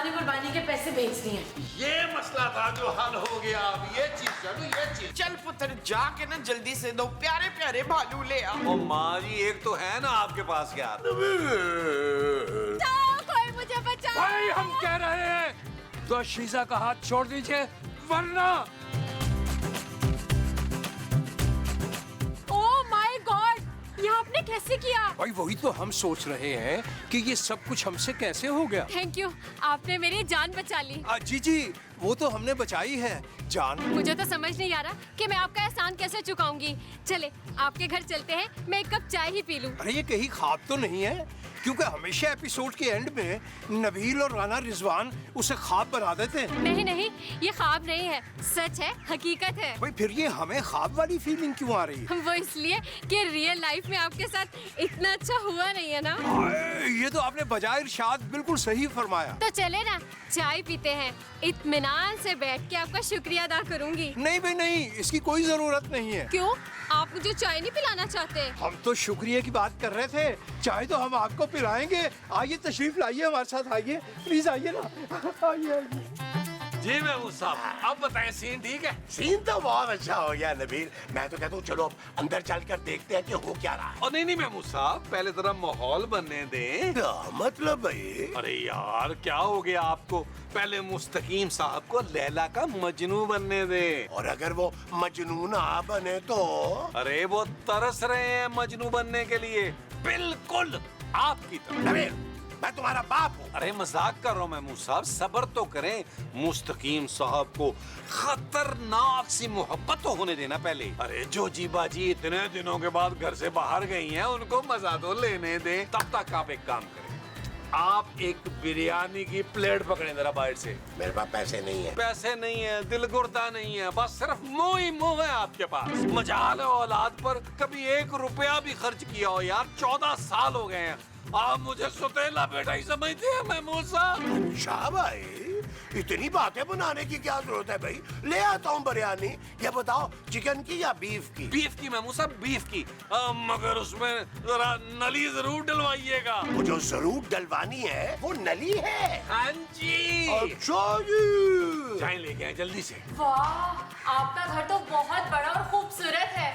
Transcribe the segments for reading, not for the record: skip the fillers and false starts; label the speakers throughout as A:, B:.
A: ने कुर्बानी के पैसे भेज दिए।
B: ये मसला था जो हल हो गया। अब ये चीज चलो, ये चीज
C: चल पुत्र जाके ना जल्दी से 2 प्यारे प्यारे भालू ले आ।
B: ओ माँ जी, एक तो है ना आपके पास यार।
A: कोई मुझे बचाओ।
D: भाई हम कह रहे हैं तो शीजा का हाथ छोड़ दीजिए वरना।
A: ओह माय गॉड, ये आपने कैसे किया?
D: भाई वही तो हम सोच रहे हैं कि ये सब कुछ हमसे कैसे हो गया।
A: थैंक यू, आपने मेरी जान बचा ली।
D: जी जी, वो तो हमने बचाई है जान।
A: मुझे तो समझ नहीं आ रहा कि मैं आपका एहसान कैसे चुकाऊंगी। चले आपके घर चलते हैं, मैं एक कप चाय ही पी लूं।
D: अरे ये कहीं ख्वाब तो नहीं है? क्योंकि हमेशा एपिसोड के एंड में नबील और राना रिजवान उसे ख्वाब बना देते हैं।
A: नहीं नहीं, ये ख्वाब नहीं है, सच है, हकीकत है।
D: भाई फिर ये हमें ख्वाब वाली फीलिंग क्यों आ रही है?
A: वो इसलिए कि रियल लाइफ में आपके साथ इतना अच्छा हुआ नहीं है ना।
D: ये तो आपने बजाय इरशाद बिल्कुल सही फरमाया।
A: तो चले ना, चाय पीते हैं, इत्मीनान से बैठ के आपका शुक्रिया अदा करूंगी।
D: नहीं भाई नहीं, इसकी कोई जरूरत नहीं है।
A: क्यों, आप मुझे चाय नहीं पिलाना चाहते?
D: हम तो शुक्रिया की बात कर रहे थे, चाय तो हम आपको पिलाएंगे। आइए तशरीफ लाइए, हमारे साथ आइए, प्लीज आइए ना। आइए आइए।
B: जी महमूद साहब, अब बताएं सीन ठीक है?
E: सीन तो बहुत अच्छा हो गया नबील। मैं तो कहता हूँ चलो अब अंदर चलकर देखते हैं कि हो क्या रहा है।
B: और नहीं महमूद साहब, पहले जरा माहौल बनने दें।
E: क्या मतलब भाई?
B: अरे यार क्या हो गया आपको? पहले मुस्तकीम साहब को लैला का मजनू बनने दे।
E: और अगर वो मजनू ना बने तो?
B: अरे वो तरस रहे हैं मजनू बनने के लिए, बिल्कुल आपकी तरह।
E: नबील, मैं तुम्हारा बाप हूँ।
B: अरे मजाक कर रहा हूँ महमूद साहब, सब्र तो करें। मुस्तकीम साहब को खतरनाक सी मोहब्बत तो होने देना पहले। अरे जो जीबा जी इतने दिनों के बाद घर से बाहर गई हैं, उनको मजा तो लेने दें। तब तक आप एक काम करें, आप एक बिरयानी की प्लेट पकड़ें जरा बाहर से।
E: मेरे पास पैसे नहीं है।
B: पैसे नहीं है, दिल गुर्दा नहीं है, बस सिर्फ मुंह ही मुंह है आपके पास। मजाल है औलाद पर कभी 1 रुपया भी खर्च किया हो यार। 14 साल हो गए हैं, आप मुझे सुतेला बेटा ही समझते हैं महमूद साहब।
E: शाह भाई, इतनी बातें बनाने की क्या जरूरत है भाई? ले आता हूँ बिरयानी। ये बताओ चिकन की या बीफ की?
B: बीफ की महमूद साहब, बीफ की। मगर उसमें जरा नली जरूर डलवाइएगा।
E: वो जो जरूर डलवानी है वो नली है।
B: हाँ जी।
E: अच्छा जी।
B: चाय लेके आए जल्दी से।
A: वाह, आपका घर तो बहुत बड़ा और खूबसूरत है।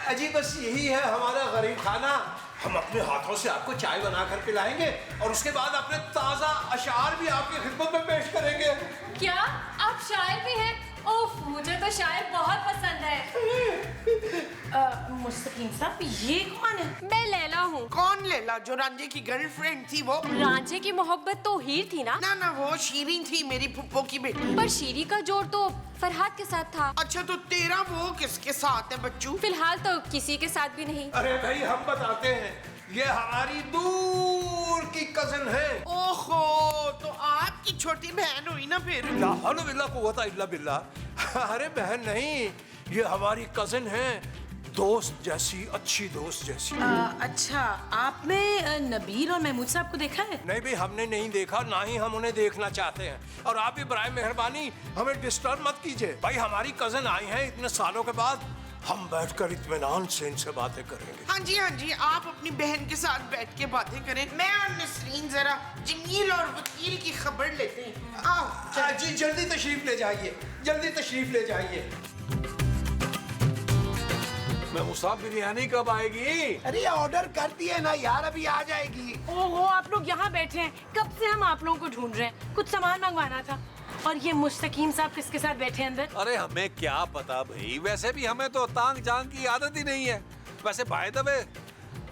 D: अजी बस यही है हमारा गरीब खाना। हम अपने हाथों से आपको चाय बनाकर पिलाएंगे और उसके बाद अपने ताजा अशार भी आपकी खिदमत में पेश करेंगे।
A: क्या आप शायर भी हैं? ओह, मुझे तो शायर बहुत पसंद है। मुस्तकीम साहब, ये कौन है? मैं लैला हूँ।
C: कौन लैला? जो रांझे की गर्लफ्रेंड थी वो?
A: रांझे की मोहब्बत तो हीर थी ना?
C: ना वो शीरीन थी, मेरी फुप्पो की बेटी।
A: पर शीरी का जोड़ तो फरहाद के साथ था।
C: अच्छा तो तेरा वो किसके साथ है बच्चू?
A: फिलहाल तो किसी के साथ भी नहीं।
D: अरे भाई हम बताते हैं, ये हमारी दूर की कजिन है।
C: ओहो, तो आपकी छोटी बहन हुई ना फिर?
D: ला हौला बिल्ला कुव्वता इल्ला बिल्ला। अरे बहन नहीं, ये हमारी कजिन है, दोस्त जैसी, अच्छी दोस्त जैसी।
F: अच्छा, आपने नबील और महमूद साहब को देखा है?
D: नहीं भी हमने नहीं देखा, ना ही हम उन्हें देखना चाहते हैं। और आप भी बराए मेहरबानी हमें डिस्टर्ब मत कीजिए। भाई हमारी कजिन आई हैं इतने सालों के बाद, हम बैठकर इत्मीनान से इनसे बातें करेंगे।
C: हाँ जी, आप अपनी बहन के साथ बैठ के बातें करें। मैं और नसरीन जरा जमील और वकील की खबर लेते हैं। आओ
D: जी जल्दी तशरीफ ले जाइए, जल्दी तशरीफ ले जाइए।
B: महमूद साहब, बिरयानी कब आएगी?
E: अरे ऑर्डर कर दिए ना यार, अभी आ जाएगी।
F: ओहो, आप लोग यहाँ बैठे हैं, कब से हम आप लोगों को ढूंढ रहे हैं। कुछ सामान मंगवाना था। और ये मुस्तकीम साहब किसके साथ बैठे हैं अंदर?
B: अरे हमें क्या पता भाई, वैसे भी हमें तो तांग जांग की आदत ही नहीं है। वैसे बाय द वे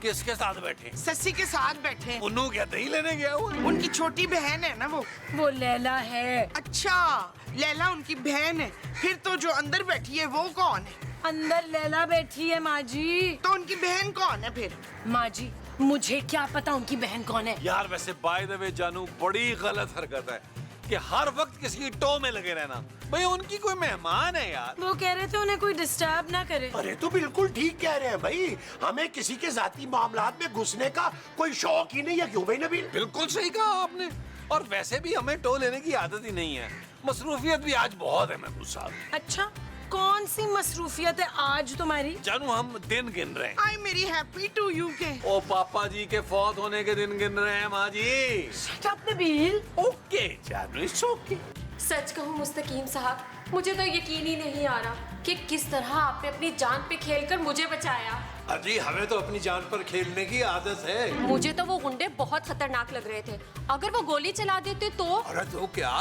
B: किसके साथ बैठे?
C: सस्सी के साथ बैठे।
B: उन्नू क्या दही लेने गया हुआ?
C: उनकी छोटी बहन है ना वो
F: लैला है।
C: अच्छा, लैला उनकी बहन है। फिर तो जो अंदर बैठी है वो कौन है?
F: अंदर लैला बैठी है माँ जी।
C: तो उनकी बहन कौन है फिर?
F: माँ जी, मुझे क्या पता उनकी बहन कौन है।
B: यार वैसे बाय द वे जानू, बड़ी गलत हरकत है कि हर वक्त किसी की टो में लगे रहना। भाई उनकी कोई मेहमान है यार।
F: वो कह रहे थे उन्हें कोई डिस्टर्ब ना करे।
E: अरे तो बिल्कुल ठीक कह रहे हैं भाई, हमें किसी के जाती मामलात में घुसने का कोई शौक ही नहीं है। क्यों भाई नबील?
B: बिल्कुल सही कहा आपने। और वैसे भी हमें टो लेने की आदत ही नहीं है, मसरूफियत भी आज बहुत है महमूद साहब।
F: अच्छा, कौन सी मसरूफियत है आज तुम्हारी?
B: जानू हम दिन गिन रहे हैं।
C: आई मेरी हैप्पी टू यू के।
B: ओ पापा जी के फौत होने के दिन गिन रहे हैं माँ जी।
F: Shut up, Nabeel.
B: ओके जानू, इट्स ओके।
A: सच कहूँ मुस्तकीम साहब, मुझे तो यकीन ही नहीं आ रहा कि किस तरह आपने अपनी जान पे खेलकर मुझे बचाया।
D: अजी हमें तो अपनी जान पर खेलने की आदत है।
A: मुझे तो वो गुंडे बहुत खतरनाक लग रहे थे। अगर वो गोली चला देते तो?
D: अरे तो क्या,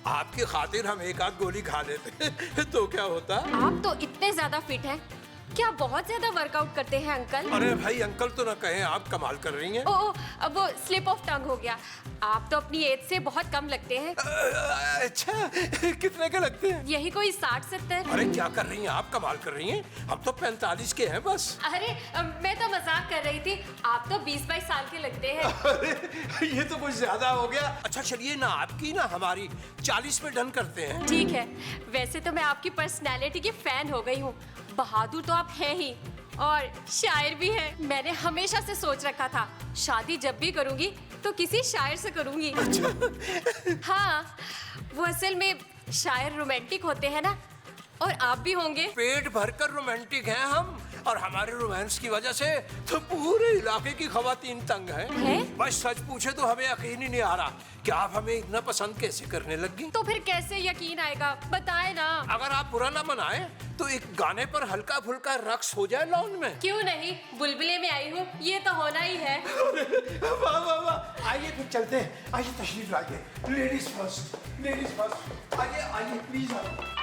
D: आपकी खातिर हम एक आध गोली खा लेते तो क्या होता?
A: आप तो इतने ज्यादा फिट हैं। क्या बहुत ज्यादा वर्कआउट करते हैं अंकल?
D: अरे भाई अंकल तो ना कहें, आप कमाल कर रही हैं।
A: ओ, अब वो स्लिप ऑफ टंग हो गया। आप तो अपनी एज से बहुत कम लगते हैं।
D: अच्छा कितने के लगते हैं?
A: यही कोई 60-70।
D: अरे क्या कर रही हैं आप, कमाल कर रही हैं। हम तो 45 के हैं बस।
A: अरे मैं तो मजाक कर रही थी। आप तो 20-22 साल के लगते हैं।
D: अरे ये तो कुछ ज्यादा हो गया। अच्छा चलिए ना, आपकी ना हमारी 40 में डन करते हैं।
A: ठीक है, वैसे तो मैं आपकी पर्सनैलिटी की फैन हो गई हूँ। बहादुर तो आप हैं ही और शायर भी हैं। मैंने हमेशा से सोच रखा था शादी जब भी करूंगी तो किसी शायर से करूंगी। हाँ, वो असल में शायर रोमांटिक होते हैं ना, और आप भी होंगे।
D: पेट भरकर रोमांटिक हैं हम, और हमारे रोमांस की वजह से तो पूरे इलाके की खवातीन तंग हैं। बस सच पूछे तो हमें यकीन ही नहीं आ रहा कि आप हमें इतना पसंद कैसे करने लगी।
A: तो फिर कैसे यकीन आएगा, बताए ना।
D: अगर आप बुरा ना मनाए तो एक गाने पर हल्का फुल्का रक्स हो जाए लॉन में।
A: क्यों नहीं, बुलबुले में आई हूँ, ये तो होना ही है।
D: वाह वाह वाह, आइए फिर चलते हैं। आइए तशरीफ लाइए। Ladies first, ladies first. आइए आइए प्लीज आओ।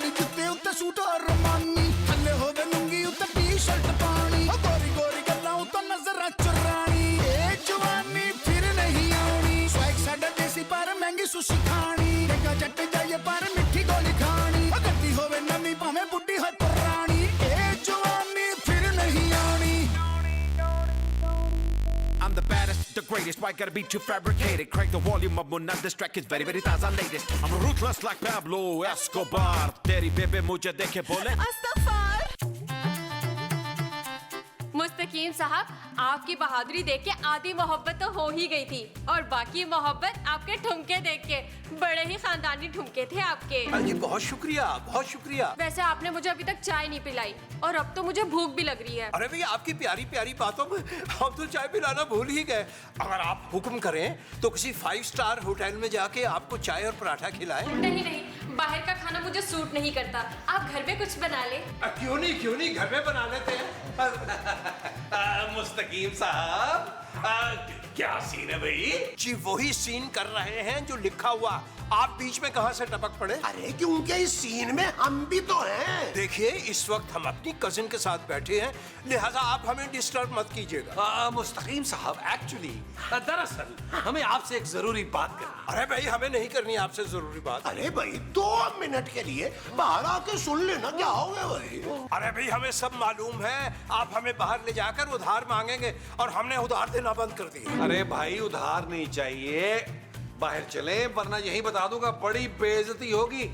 G: जुत्ते उत्ते सूट और रमानी, थल्ले होवे लुंगी उत्ते टी-शर्ट पानी, गोरी गोरी गल्लां उत्ते नजरां चुरानी, ए जवानी फिर नहीं आनी, स्वैग साडा देसी पर महंगी सुशी खानी, जग्गा जट जाइए पर मिठी गोली खानी, गड्डी होवे नवी भावें बुड्ढी हो पुरानी, ए जवानी फिर नहीं आनी।
H: I'm the baddest, the greatest, why gotta be too fabricated? Crank the volume up, not distract, it's very, very taza latest. I'm ruthless like Pablo Escobar. Teri bebe mujhe dekhe bole.
A: मुस्तकीम साहब, आपकी बहादुरी देख के आधी मोहब्बत तो हो ही गई थी, और बाकी मोहब्बत आपके ठुमके देख के। बड़े ही खानदानी ठुमके थे आपके।
D: अरे बहुत शुक्रिया, बहुत शुक्रिया।
A: वैसे आपने मुझे अभी तक चाय नहीं पिलाई, और अब तो मुझे भूख भी लग रही है।
D: अरे भैया आपकी प्यारी प्यारी बातों में हम तो चाय पिलाना भूल ही गए। अगर आप हुक्म करें तो किसी 5 स्टार होटल में जाके आपको चाय और पराठा खिलाएं।
A: नहीं नहीं, बाहर का खाना मुझे सूट नहीं करता। आप घर में कुछ बना ले।
D: क्यों नहीं घर में बना लेते हैं।
B: मुस्तकीम साहब, क्या सीन है भाई?
D: जी वही सीन कर रहे हैं जो लिखा हुआ। आप बीच में कहां से टपक पड़े?
E: अरे क्योंकि इस सीन में हम भी तो हैं।
D: देखिए इस वक्त हम अपनी कजिन के साथ बैठे हैं, लिहाजा आप हमें डिस्टर्ब मत कीजिएगा।
B: मुस्तकीम साहब, एक्चुअली दरअसल हमें आपसे एक जरूरी बात करनी।
D: अरे भाई हमें नहीं करनी आपसे जरूरी बात।
E: अरे भाई 2 मिनट के लिए बाहर आके सुन लेना, क्या हो गया भाई?
D: अरे भाई हमें सब मालूम है, आप हमें बाहर ले जाकर उधार मांगेंगे और हमने उधार देना बंद कर दिया।
B: अरे भाई उधार नहीं चाहिए, बाहर चले, वरना यही बता दूंगा बड़ी बेइज्जती होगी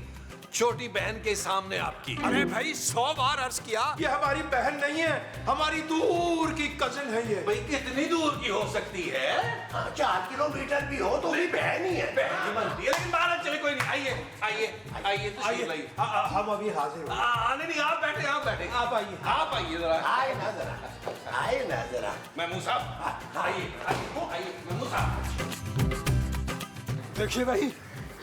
B: छोटी बहन के सामने आपकी।
D: अरे भाई 100 बार अर्ज किया, ये हमारी बहन नहीं है, हमारी दूर की कजिन है ये।
B: भाई कितनी दूर की हो सकती है?
E: 4 किलोमीटर भी हो तो भी बहन ही है।
B: बहन की बनती है, लेकिन बाहर चले, कोई नहीं। आइए आइए आइए, तशरीफ लाइए।
D: हम अभी हाजिर हो।
B: आने नहीं, आप बैठे
D: आप आइए
B: जरा।
E: आए ना जरा।
B: महमूद साहब आइए आइए, महमूद साहब।
D: देखिए भाई,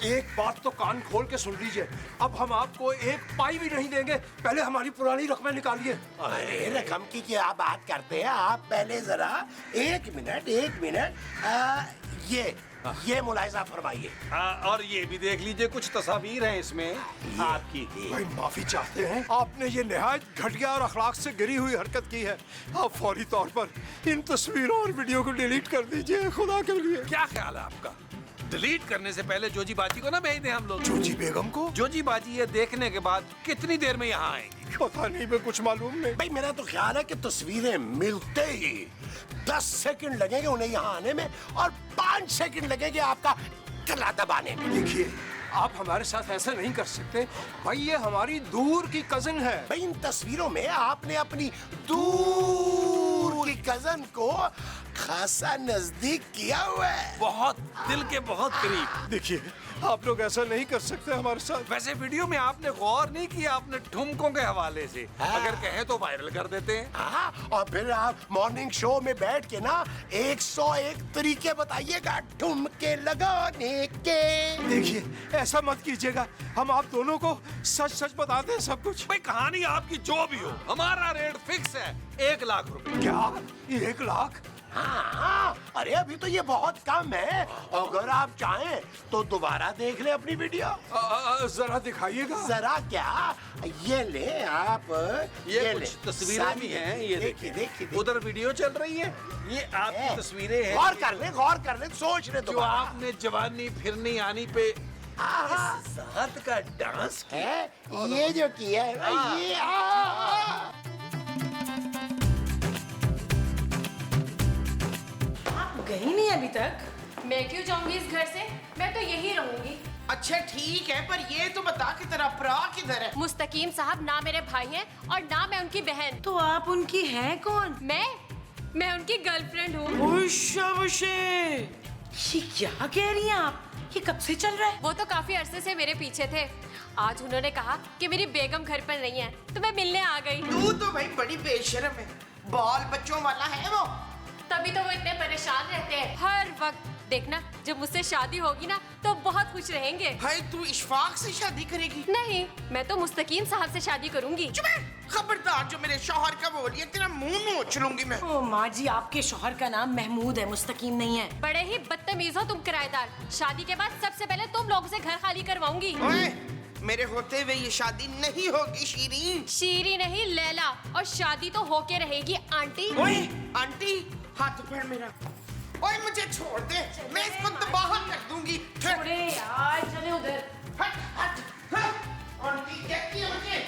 D: एक बात तो कान खोल के सुन लीजिए, अब हम आपको एक पाई भी नहीं देंगे। पहले हमारी पुरानी रकमें निकालिए।
E: अरे रकम की क्या बात करते हैं आप? पहले जरा एक मिनट ये मुलाहिजा फरमाइए।
B: और ये भी देख लीजिए, कुछ तस्वीर हैं इसमें आपकी।
D: भाई माफी चाहते हैं, आपने ये निहायत घटिया और अखलाक से गिरी हुई हरकत की है। आप फौरी तौर पर इन तस्वीरों और वीडियो को डिलीट कर दीजिए, खुदा के लिए।
B: क्या ख्याल है आपका? डिलीट करने से पहले जोजी बाजी को ना भेज दें हम लोग।
D: जोजी बेगम को?
B: जोजी बाजी ये देखने के बाद कितनी देर में यहाँ आएंगी?
D: पता नहीं, मैं कुछ मालूम नहीं।
E: भाई मेरा तो ख्याल है कि तस्वीरें मिलते ही 10 सेकंड लगेंगे उन्हें यहाँ आने में, और 5 सेकंड लगेंगे आपका गला दबाने में।
D: देखिए आप हमारे साथ ऐसा नहीं कर सकते भाई, ये हमारी दूर की कजिन है।
E: भाई इन तस्वीरों में आपने अपनी दूर की कजन को खासा नजदीक किया हुआ है।
B: बहुत दिल के बहुत करीब।
D: देखिए, आप लोग ऐसा नहीं कर सकते हमारे साथ।
B: वैसे वीडियो में आपने गौर नहीं किया, आपने ठुमकों के हवाले से अगर कहें तो वायरल कर देते हैं।
E: हाँ, और फिर आप मॉर्निंग शो में बैठ के ना 101 तरीके बताइएगा ठुमके लगाने के।
D: देखिए, ऐसा मत कीजिएगा, हम आप दोनों को सच सच बताते हैं सब कुछ।
B: भाई कहानी आपकी जो भी हो, हमारा रेट फिक्स है 1 लाख रुपए।
D: क्या 1 लाख?
E: हाँ, अरे अभी तो ये बहुत कम है। अगर आप चाहें तो दोबारा देख ले अपनी वीडियो।
D: जरा दिखाइएगा।
E: जरा क्या, ये ले आप,
B: ये
E: ले।
B: कुछ तस्वीरें भी हैं, ये
E: देखिए देखिए।
B: उधर वीडियो चल रही है, ये आपकी तस्वीरें हैं।
E: गौर कर ले, सोच ले।
B: जो आपने जवानी फिरनी आनी पे इस जात का डांस
E: है, ये जो किया है ना, ये
F: गई नहीं अभी तक।
A: मैं क्यों जाऊंगी इस घर से, मैं तो यही रहूंगी।
C: अच्छा ठीक है, पर ये तो बता कि तेरा भरा किधर है?
A: मुस्तकीम साहब ना मेरे भाई हैं और ना मैं उनकी बहन।
F: तो आप उनकी हैं कौन?
A: मैं उनकी गर्लफ्रेंड हूँ।
F: ये क्या कह रही हैं आप? ये कब से चल रहा है?
A: वो तो काफी अरसे से मेरे पीछे थे। आज उन्होंने कहा कि मेरी बेगम घर पर नहीं है, तो मैं मिलने आ गई।
C: तू तो भाई बड़ी बेशर्म है। बाल बच्चों वाला है वो।
A: तभी तो वो इतने परेशान रहते हैं हर वक्त। देखना, जब मुझसे शादी होगी ना तो बहुत खुश रहेंगे।
C: भाई तू इशफाक से शादी करेगी?
A: नहीं, मैं तो मुस्तकीम साहब से शादी करूंगी।
C: चुप है, खबरदार जो मेरे शौहर का बोलिए तेरा मुंह नोच लूंगी मैं।
F: ओ माँ जी, आपके शौहर का नाम महमूद है, मुस्तकीम नहीं है।
A: बड़े ही बदतमीज हो तुम किराएदार। शादी के बाद सबसे पहले तुम लोगों से घर खाली करवाऊंगी।
C: ओए, मेरे होते हुए ये शादी नहीं होगी शीरीन।
A: शीरी नहीं, लैला। और शादी तो होके रहेगी आंटी।
C: ओए आंटी, हाथ पकड़ मेरा। ओए मुझे छोड़ दे, मैं इसको तबाह कर दूंगी।
F: छोड़े यार, चले उधर।
C: हट हट हट। आंटी क्या किया मुझे?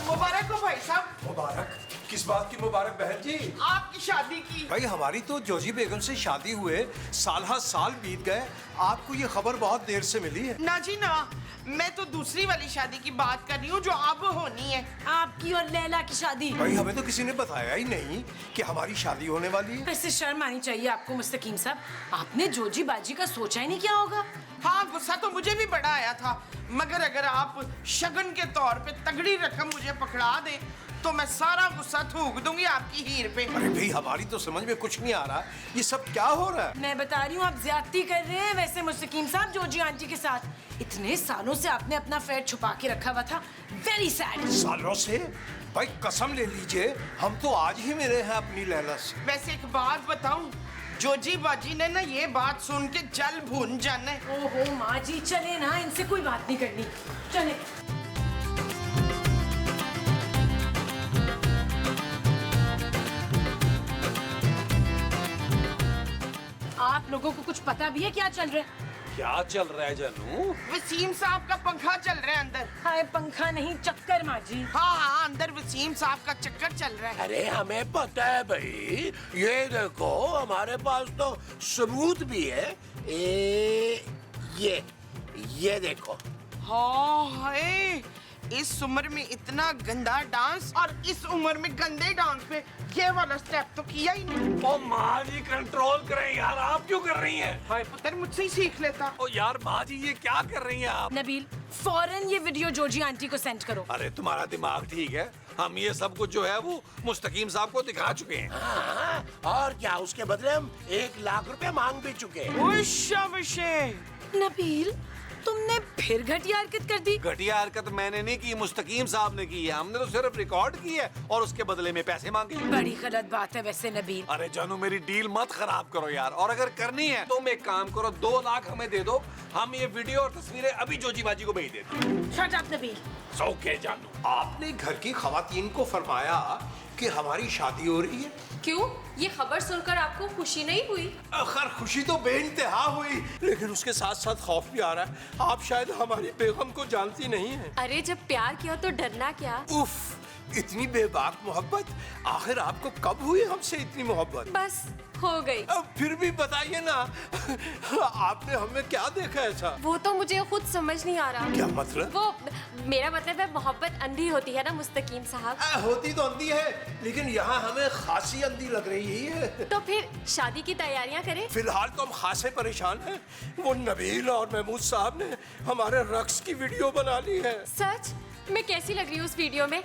C: मुबारक हो भाई साहब।
D: मुबारक? किस बात की मुबारक बहन जी?
C: आपकी शादी की।
D: भाई हमारी तो जोजी बेगम से शादी हुए साल बीत गए, आपको ये खबर बहुत देर से मिली है।
C: ना जी ना, मैं तो दूसरी वाली शादी की बात कर रही हूँ जो अब होनी है।
F: आपकी और लैला की शादी।
D: भाई हमें तो किसी ने बताया ही नहीं कि हमारी शादी होने वाली है।
F: वैसे शर्म आनी चाहिए आपको मुस्तकीम साहब, आपने जोजी बाजी का सोचा ही नहीं क्या होगा।
C: हाँ, गुस्सा तो मुझे भी बड़ा आया था, मगर अगर आप शगन के तौर पे तगड़ी रकम मुझे पकड़ा दे तो मैं सारा गुस्सा थूक दूंगी आपकी हीर पे।
D: अरे भाई हमारी तो समझ में कुछ नहीं आ रहा, ये सब क्या हो रहा है?
F: मैं बता रही हूँ, आप ज्यादती कर रहे हैं वैसे मुस्तकीम साहब जोजी आंटी के साथ। इतने सालों से आपने अपना अफेयर छुपा के रखा हुआ था। Very sad.
D: सालों से? भाई कसम ले लीजिए, हम तो आज ही मिले हैं अपनी लैला से।
C: वैसे एक बात बताऊं, जोजी बाजी ने ना ये बात सुन के जल भून जाना है।
F: ओहो माँ जी, चले ना, इनसे कोई बात नहीं करनी, चले। आप लोगों को कुछ पता भी है क्या चल रहा है?
B: क्या चल रहा है जानू?
C: वसीम साहब का पंखा चल रहा है अंदर।
F: हाय, पंखा नहीं, चक्कर माँ जी।
C: हाँ हाँ, अंदर वसीम साहब का चक्कर चल रहा है।
E: अरे हमें पता है भाई, ये देखो हमारे पास तो सबूत भी है। ये देखो।
C: हाँ हाय, इस उम्र में इतना गंदा डांस और इस उम्र में गंदे डांस पे ये वाला स्टेप तो किया ही नहीं।
B: ओ माँ जी कंट्रोल करें यार, आप क्यों कर रही हैं?
C: हाय पुत्र, मुझसे ही सीख लेता।
B: ओ यार माँ जी, ये क्या कर रही हैं आप?
F: नबील, फौरन ये वीडियो जोजी आंटी को सेंड करो।
B: अरे तुम्हारा दिमाग ठीक है? हम ये सब कुछ जो है वो मुस्तकीम साहब को दिखा चुके हैं।
E: हाँ, और क्या, उसके बदले हम 1 लाख रुपए मांग भी चुके हैं।
F: नबील, तुमने फिर घटिया हरकत कर दी।
B: घटिया हरकत मैंने नहीं की, मुस्तकीम साहब ने की है। हमने तो सिर्फ रिकॉर्ड की है और उसके बदले में पैसे मांगे।
F: बड़ी गलत बात है वैसे नबील।
B: अरे जानू, मेरी डील मत खराब करो यार। और अगर करनी है तो एक काम करो, 2 लाख हमें दे दो, हम ये वीडियो और तस्वीरें अभी जोजी बाजी को भेज देते हैं।
F: Shut up Nabeel.
D: सौके जानू, आपने घर की खवातीन को फरमाया कि हमारी शादी हो रही है।
A: क्यों? ये खबर सुनकर आपको खुशी नहीं हुई?
D: खैर खुशी तो बेइंतहा हुई, लेकिन उसके साथ साथ खौफ भी आ रहा है। आप शायद हमारी बेगम को जानती नहीं हैं।
A: अरे जब प्यार किया तो डरना क्या?
D: उफ, इतनी बेबाक मोहब्बत, आखिर आपको कब हुई हमसे इतनी मोहब्बत?
A: बस हो गई।
D: अब फिर भी बताइए ना, आपने हमें क्या देखा ऐसा?
A: वो तो मुझे खुद समझ नहीं आ रहा।
D: क्या मतलब?
A: वो मेरा मतलब है मोहब्बत अंधी होती है ना मुस्तकीम साहब।
D: होती तो अंधी है, लेकिन यहाँ हमें खासी अंधी लग रही है।
A: तो फिर शादी की तैयारियां करें।
D: फिलहाल तो हम खासे परेशान हैं। वो नबील और महमूद साहब ने हमारे रक्स की वीडियो बना ली है।
A: सच? मैं कैसी लग रही हूँ उस वीडियो में?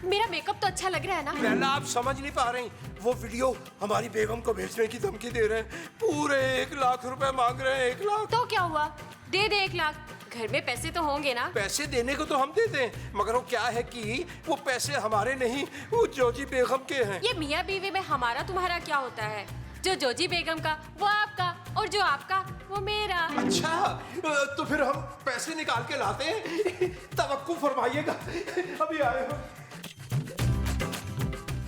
A: मेरा मेकअप तो अच्छा लग रहा है ना?
D: लैला, आप समझ नहीं पा रही, वो वीडियो हमारी बेगम को भेजने की धमकी दे रहे हैं। पूरे 1 लाख रुपए मांग रहे हैं। 1 लाख।
A: तो क्या हुआ, दे दे 1 लाख। घर में पैसे तो होंगे ना?
D: पैसे देने को तो हम देते हैं, मगर वो क्या है कि वो पैसे हमारे नहीं, वो जोजी बेगम के हैं।
A: ये मियाँ बीवी में हमारा तुम्हारा क्या होता है? जो जोजी बेगम का वो आपका, और जो आपका वो मेरा।
D: अच्छा, तो फिर हम पैसे निकाल के लाते हैं। तवक्कुफ फरमाइएगा, अभी आए हो।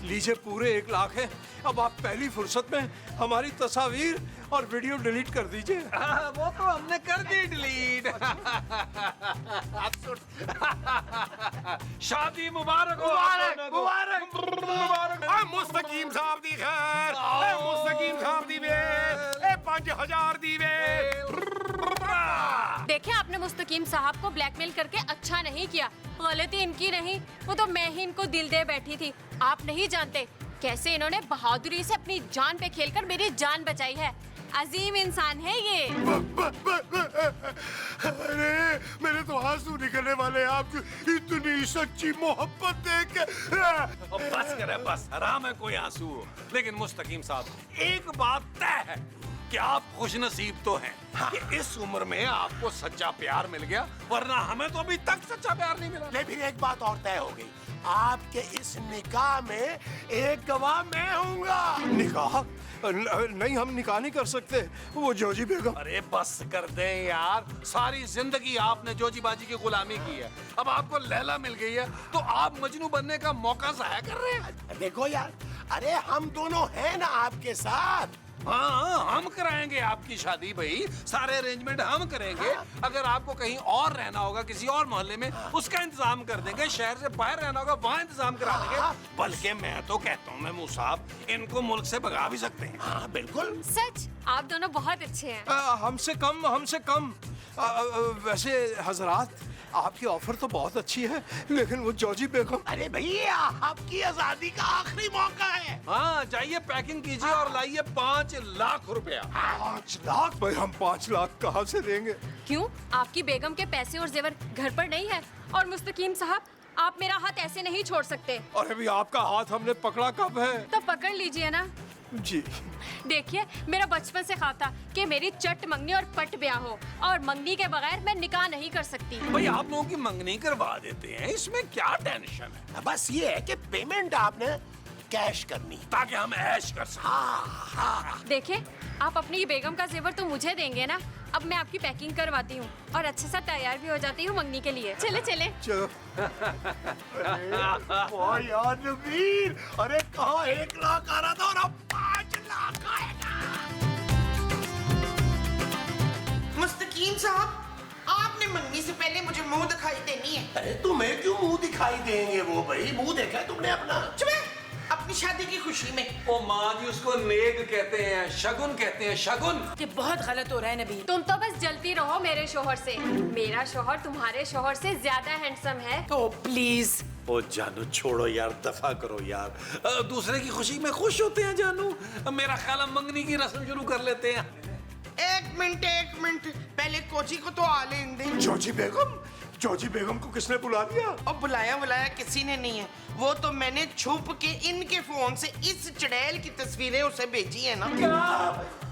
D: लीजिए, पूरे 1 लाख है। अब आप पहली फुर्सत में हमारी तस्वीर और वीडियो डिलीट कर दीजिए।
B: वो तो हमने कर दी डिलीट। शादी मुबारक हो।
E: मुबारक मुबारक मुबारक। मुस्तकीम साहब दी खैर, मुस्तकीम साहब दी वे 5000 दी वे।
A: देखे, आपने मुस्तकीम साहब को ब्लैकमेल करके अच्छा नहीं किया। गलती इनकी नहीं, वो तो मैं ही इनको दिल दे बैठी थी। आप नहीं जानते कैसे इन्होंने बहादुरी से अपनी जान पे खेलकर मेरी जान बचाई है। अजीम इंसान है ये।
E: अरे मेरे तो आंसू निकलने वाले हैं आपकी इतनी सच्ची मोहब्बत देख के।
B: बस करे, बस हराम है कोई आंसू। लेकिन मुस्तकीम साहब, एक बात तय है कि आप खुशनसीब तो हैं कि इस उम्र में आपको सच्चा प्यार मिल गया, वरना हमें तो अभी तक सच्चा प्यार नहीं मिला।
E: लेकिन एक बात और तय हो गई, आपके इस निकाह में एक गवाह मैं हूँगा।
D: निकाह? नहीं, हम निकाह नहीं कर सकते। वो जोजी बेगम।
B: अरे बस कर दे यार, सारी जिंदगी आपने जोजी बाजी की गुलामी की है। अब आपको लैला मिल गई है तो आप मजनू बनने का मौका ज़ाया कर रहे हैं।
E: देखो यार, अरे हम दोनों हैं ना आपके साथ।
B: हाँ, हम कराएंगे आपकी शादी भाई, सारे अरेंजमेंट हम करेंगे। अगर आपको कहीं और रहना होगा किसी और मोहल्ले में, उसका इंतजाम कर देंगे। शहर से बाहर रहना होगा, वहाँ इंतजाम करा देंगे। बल्कि मैं तो कहता हूँ महमूद साहब, इनको मुल्क से भगा भी सकते हैं।
E: हाँ बिल्कुल।
A: सच? आप दोनों बहुत अच्छे हैं।
D: हमसे कम। वैसे हजरात, आपकी ऑफर तो बहुत अच्छी है, लेकिन वो जोजी बेगम।
E: अरे भैया, आपकी आजादी का आखिरी मौका है।
B: हाँ, जाइए पैकिंग कीजिए और लाइए 5 लाख रुपया।
D: 5 लाख? भाई, हम 5 लाख कहाँ से देंगे?
A: क्यों, आपकी बेगम के पैसे और जेवर घर पर नहीं है? और मुस्तकीम साहब, आप मेरा हाथ ऐसे नहीं छोड़ सकते।
D: और अभी आपका हाथ हमने पकड़ा कब है?
A: तो पकड़ लीजिए ना।
D: जी।
A: देखिए, मेरा बचपन से ख्वाब था कि मेरी चट मंगनी और पट ब्याह हो, और मंगनी के बगैर मैं निकाह नहीं कर सकती।
B: भाई, आप लोगों की मंगनी करवा देते हैं, इसमें क्या टेंशन है?
E: बस ये है कि पेमेंट आपने कैश करनी,
B: ताकि हम ऐश कर सकें।
E: हाँ।
A: देखिए, आप अपनी बेगम का जेवर तो मुझे देंगे ना। अब मैं आपकी पैकिंग करवाती हूँ और अच्छे से तैयार भी हो जाती हूँ मंगनी के लिए। चले चले।
D: चलो।
E: वाह यार नबील, अरे कहाँ 1 लाख आ रहा था और अब 5 लाख आएगा।
C: मुस्तकीम साहब, आपने मंगनी से पहले मुझे मुंह दिखाई देनी है।
E: अरे तुम्हें क्यों मुंह दिखाई देंगे वो भाई? मुंह देखा है तुमने अपना?
C: चुप है, अपनी शादी की खुशी में।
B: ओ माँ जी, उसको नेग कहते हैं, शगुन कहते हैं, शगुन।
F: ये बहुत गलत हो रहा है नबील।
A: तुम तो बस जलती रहो मेरे शोहर से। मेरा शोहर तुम्हारे शोहर से ज्यादा हैंडसम है।
F: ओ प्लीज।
B: ओ जानू, छोड़ो यार, दफा करो यार। दूसरे की खुशी में खुश होते हैं जानू। मेरा ख्याल है मंगनी की रस्म शुरू कर लेते हैं।
C: एक मिनट, पहले कोची को तो आ लेने दे।
D: जोजी बेगम? जोजी बेगम को किसने बुला दिया?
C: अब बुलाया किसी ने नहीं है। वो तो मैंने छुप के इनके फोन से इस चुड़ैल की तस्वीरें उसे भेजी है ना।
E: क्या?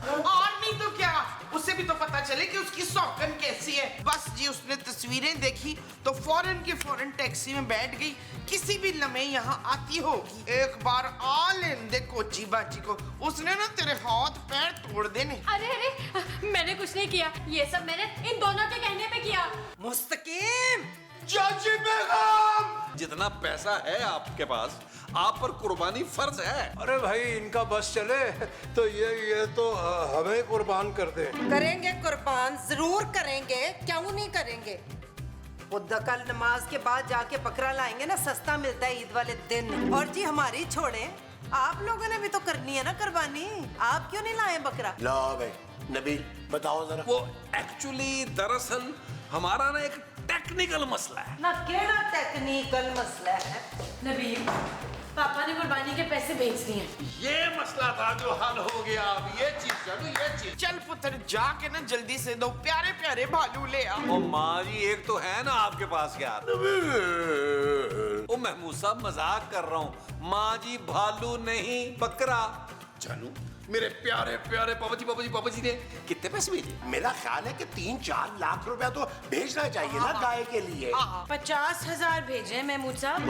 C: और नहीं तो क्या, उसे भी तो पता चले कि उसकी सौकन कैसी है। बस जी, उसने तस्वीरें देखी तो फौरन की फौरन टैक्सी में बैठ गई। किसी भी लम्हे यहाँ आती होगी। एक बार आ लेने दे कोची बाची को, उसने ना तेरे हाथ पैर तोड़ देने।
A: अरे, मैंने कुछ नहीं किया। ये सब मैंने इन दोनों के कहने पे किया।
C: मुस्तकीम,
E: जोजी बेगम!
B: जितना पैसा है आपके पास, आप पर कुर्बानी फर्ज है।
D: अरे भाई, इनका बस चले तो ये तो हमें कुर्बान कर दे।
I: करेंगे कुर्बान, जरूर करेंगे, क्यों नहीं करेंगे। वो कल नमाज के बाद जाके बकरा लाएंगे ना, सस्ता मिलता है ईद वाले दिन। और जी हमारी छोड़े, आप लोगों ने भी तो करनी है ना कुर्बानी, आप क्यों नहीं लाए बकरा?
E: लो भाई नबील बताओ जरा।
B: वो एक्चुअली दरअसल हमारा ना एक टेक्निकल मसला है।
I: ना केड़ा टेक्निकल मसला है?
F: नबील, पापा ने कुर्बानी के पैसे बेच दिए।
B: ये मसला था जो हल हो गया। अब ये चीज चलो, ये चीज
C: चल पुत्र जाके ना जल्दी से 2 प्यारे प्यारे भालू ले आ।
B: ओ माँ जी, एक तो है ना आपके पास यार। ओ महमूद साहब मजाक कर रहा हूँ। माँ जी भालू नहीं बकरा। जानू मेरे प्यारे प्यारे पापा जी ने कितने पैसे भेजे?
E: मेरा ख्याल है कि 3-4 लाख रुपया तो भेजना चाहिए ना गाय के लिए।
F: 50,000 भेजे महमूद साहब।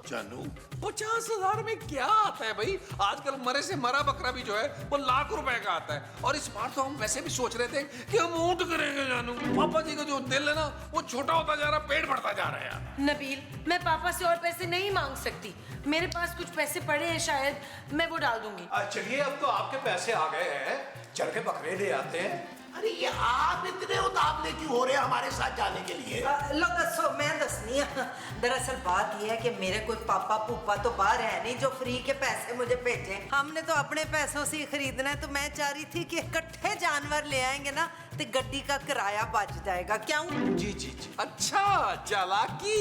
B: जानू 50,000 में क्या आता है भाई? आजकल मरे से मरा बकरा भी जो है वो लाख रुपए का आता है। और इस बार तो हम वैसे भी सोच रहे थे कि हम ऊंट करेंगे। जानू पापा जी का जो दिल है ना वो छोटा होता जा रहा, पेट बढ़ता जा रहा है यार।
F: नबील, मैं पापा से और पैसे नहीं मांग सकती। मेरे पास कुछ पैसे पड़े हैं, शायद मैं वो डाल दूंगी।
D: चलिए अब तो आपके पैसे आ गए हैं, चल के बकरे ले आते हैं।
E: अरे ये आप इतने उतावले क्यों हो रहे हैं हमारे साथ जाने के लिए?
I: लो दसो, मैं दसनी है। दरअसल बात यह है कि मेरे कोई पापा पूपा तो बाहर है नहीं जो फ्री के पैसे मुझे भेजे। हमने तो अपने पैसों से ही खरीदना है, तो मैं चाह रही थी कि इकट्ठे जानवर ले आएंगे ना तो गड्डी का किराया बच जाएगा। क्यों?
B: जी जी जी, अच्छा चालाकी।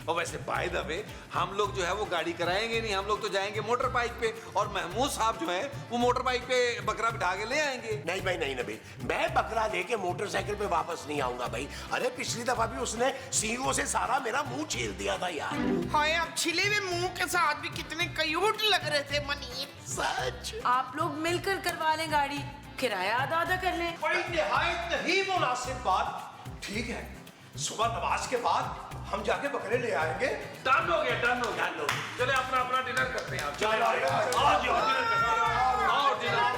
B: और वैसे बाय द वे हम लोग जो है वो गाड़ी कराएंगे नहीं, हम लोग तो जाएंगे मोटर बाइक पे। और महमूद साहब जो है वो मोटर बाइक पे बकरा बिठा के ले आएंगे।
E: नहीं भाई नहीं नबील, मैं बकरा लेके मोटरसाइकिल पे वापस नहीं आऊंगा भाई। अरे पिछली दफा भी उसने सींगों से सारा मेरा मुंह छील दिया था यार।
C: हाय, अब छिले हुए मुंह के साथ भी कितने क्यूट लग रहे थे मनीर।
E: सच।
F: आप लोग मिलकर करवा लें गाड़ी, किराया आधा आधा कर लें।
D: बड़ी निहायत ही मुनासिब बात। ठीक है, सुबह नमाज के बाद हम जाके बकरे ले आएंगे।
B: डन हो गया, डन हो गया। चले अपना अपना डिनर करते हैं।
D: चलो
B: आज डिनर करते हैं। आओ डिनर।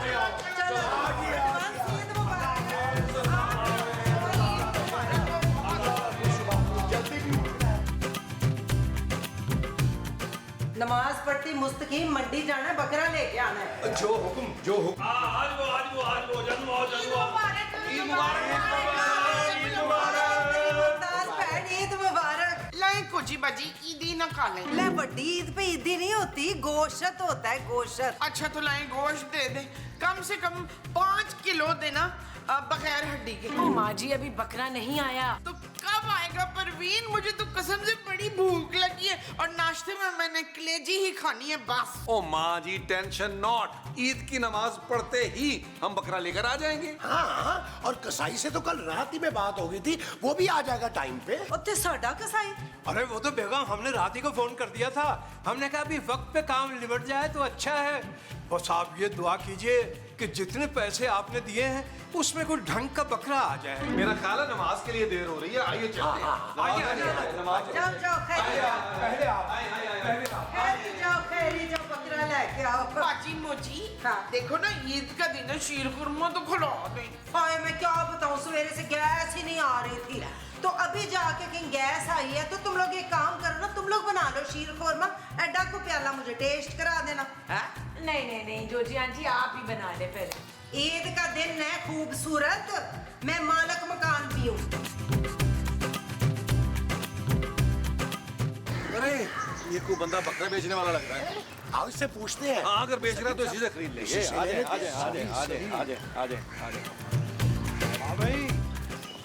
I: नमाज पढ़ती मुस्तकीम मंडी जाना है, बकरा लेके आना है।
D: जो हुक्म, जो हुक्म।
B: आज वो जन्म ईद
I: ईद मुबारक।
C: लाए कुजी बाजी ईदी ना खा लें।
I: ले बड़ी ईद पे ईदी नहीं होती, गोश्त होता है, गोश्त।
C: अच्छा तो लाए गोश्त दे दे, कम से कम 5 किलो देना बगैर हड्डी के।
F: ओ माँ जी, अभी बकरा नहीं आया।
C: तो कब आएगा परवीन? मुझे तो कसम से बड़ी भूख लगी है और नाश्ते में मैंने कलेजी ही खानी है बस।
B: ओ माँ जी टेंशन नॉट, ईद की नमाज पढ़ते ही हम बकरा लेकर आ जाएंगे।
E: हाँ, और कसाई से तो कल रात ही में बात हो गई थी, वो भी आ जाएगा टाइम पे।
I: उत्ते साडा कसाई।
D: अरे वो तो बेगम हमने रात ही को फोन कर दिया था। हमने कहा अभी वक्त पे काम निबट जाए तो अच्छा है। बस आप ये दुआ कीजिए कि जितने पैसे आपने दिए हैं उसमें कोई ढंग का बकरा आ जाए।
B: मेरा ख्याल है नमाज के लिए देर हो रही है, आइए चलते हैं। आइए नमाज।
I: जाओ जाओ खैरी
D: पहले आप।
I: खैरी जाओ बकरा लेके आओ।
C: बाजी मोजी
I: हाँ।
C: देखो ना ईद का दिन है, शीर खुरमा तो खिला दे।
I: हाय मैं क्या बताऊं, सवेरे से गैस ही नहीं आ रही थी, तो अभी जाके कहीं गैस आई है। तो तुम लोग एक काम करो ना, तुम लोग बना लो शीर खुरमा, एडा को प्याला मुझे टेस्ट करा देना।
F: नहीं नहीं नहीं जोजी आंटी, आप ही बना ले पहले।
I: ईद का दिन है खूबसूरत, मैं मालक मकान भी हूँ।
B: अरे ये कोई बंदा बकरा बेचने वाला लग रहा है।
E: आओ इससे पूछते हैं।
B: हाँ अगर बेच रहा है तो इसी से खरीद लेंगे।
D: हाँ भाई,